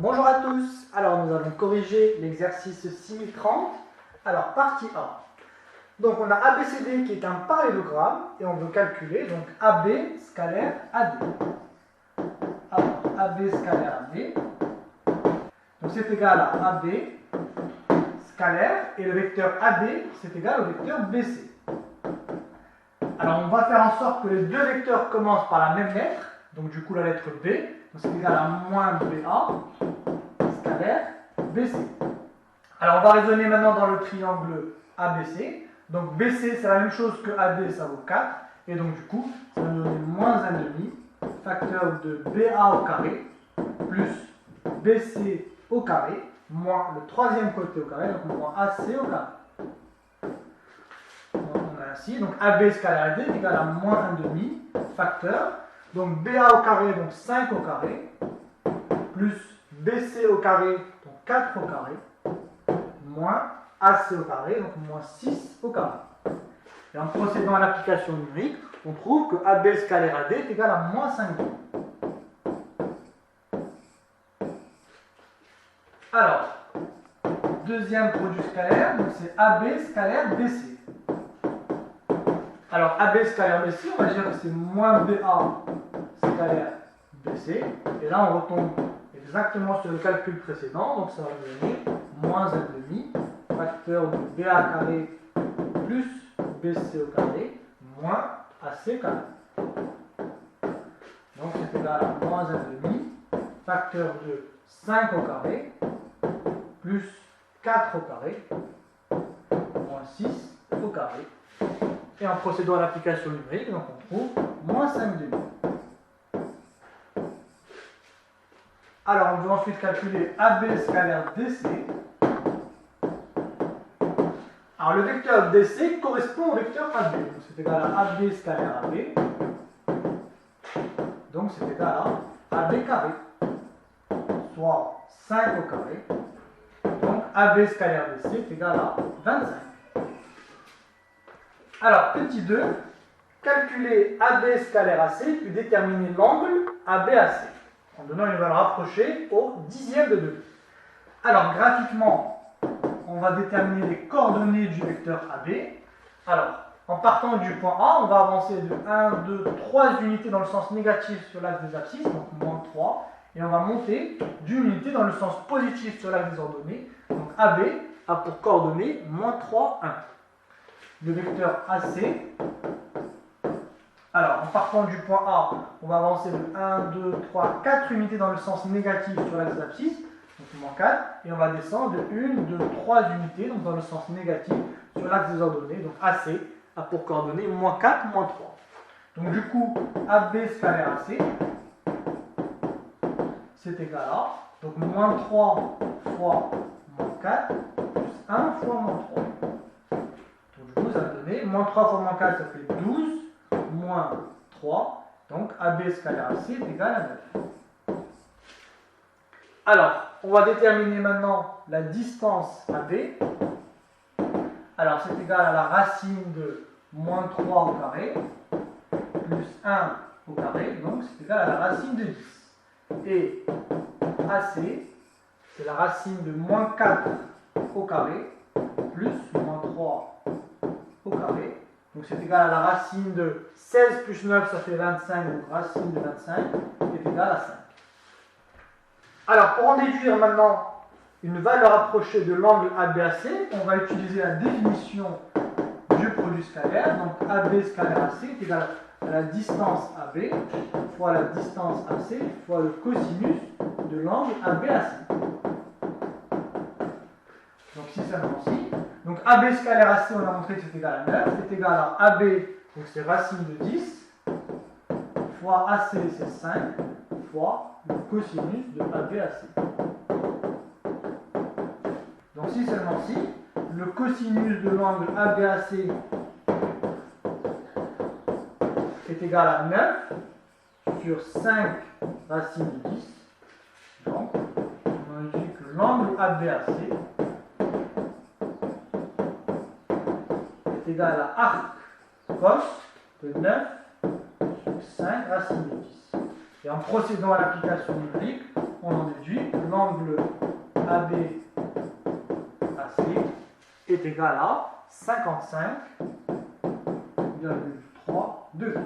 Bonjour à tous, alors nous allons corriger l'exercice 6030. Alors partie A. Donc on a ABCD qui est un parallélogramme et on veut calculer donc AB scalaire AD. Alors AB scalaire AD, donc c'est égal à AB scalaire et le vecteur AD c'est égal au vecteur BC. Alors on va faire en sorte que les deux vecteurs commencent par la même lettre, donc du coup la lettre B, donc c'est égal à moins BA scalaire BC. Alors on va raisonner maintenant dans le triangle ABC. Donc BC c'est la même chose que AD, ça vaut 4. Et donc du coup, ça va nous donner moins 1,5 facteur de BA au carré plus BC au carré moins le troisième côté au carré, donc moins AC au carré. Donc on a ainsi, donc AB scalaire AD est égal à moins 1,5 facteur. Donc BA au carré, donc 5 au carré, plus BC au carré, donc 4 au carré, moins AC au carré, donc moins 6 au carré. Et en procédant à l'application numérique, on trouve que AB scalaire AD est égal à moins 5,2. Alors, deuxième produit scalaire, donc c'est AB scalaire BC. Alors, AB scalaire BC, on va dire que c'est moins BA scalaire BC. Et là, on retombe exactement sur le calcul précédent, donc ça va nous donner moins 1,5 facteur de BA carré plus BC au carré moins AC carré. Donc c'est égal à moins 1,5 facteur de 5 au carré plus 4 au carré moins 6 au carré. Et en procédant à l'application numérique, donc on trouve moins 5,5. Alors on veut ensuite calculer AB scalaire DC. Alors le vecteur DC correspond au vecteur AB. Donc c'est égal à AB scalaire AB. Donc c'est égal à AB carré. Soit 5 au carré. Donc AB scalaire DC est égal à 25. Alors petit 2, calculer AB scalaire AC puis déterminer l'angle ABAC en donnant une valeur rapprochée au dixième de 2. Alors graphiquement, on va déterminer les coordonnées du vecteur AB. Alors, en partant du point A, on va avancer de 1, 2, 3 unités dans le sens négatif sur l'axe des abscisses, donc moins 3, et on va monter d'une unité dans le sens positif sur l'axe des ordonnées. Donc AB a pour coordonnées moins 3, 1. Le vecteur AC, alors en partant du point A, on va avancer de 1, 2, 3, 4 unités dans le sens négatif sur l'axe des abscisses, donc moins 4, et on va descendre de 1, 2, 3 unités, donc dans le sens négatif sur l'axe des ordonnées, donc AC a pour coordonnées moins 4, moins 3. Donc du coup, AB scalaire AC, c'est égal à, donc moins 3 fois moins 4, plus 1 fois moins 3. Donc du coup, ça va donner, moins 3 fois moins 4, ça fait 12, moins 3, donc AB scalaire AC est égal à 9. Alors, on va déterminer maintenant la distance AB. Alors, c'est égal à la racine de moins 3 au carré, plus 1 au carré, donc c'est égal à la racine de 10. Et AC, c'est la racine de moins 4 au carré, plus moins 3 au carré. Donc c'est égal à la racine de 16 plus 9, ça fait 25, donc racine de 25 est égale à 5. Alors pour en déduire maintenant une valeur approchée de l'angle ABAC, on va utiliser la définition du produit scalaire. Donc AB scalaire AC est égal à la distance AB fois la distance AC fois le cosinus de l'angle ABAC. Donc si ça nous ci. Donc AB scalaire AC, on a montré que c'est égal à 9, c'est égal à AB, donc c'est racine de 10, fois AC c'est 5, fois le cosinus de ABAC. Donc si seulement si, le cosinus de l'angle ABAC est égal à 9 sur 5 racine de 10. Donc on dit que l'angle ABAC est égal à arc cos de 9 sur 5 racine de 10. Et en procédant à l'application numérique, on en déduit que l'angle ABAC est égal à 55,3 degrés.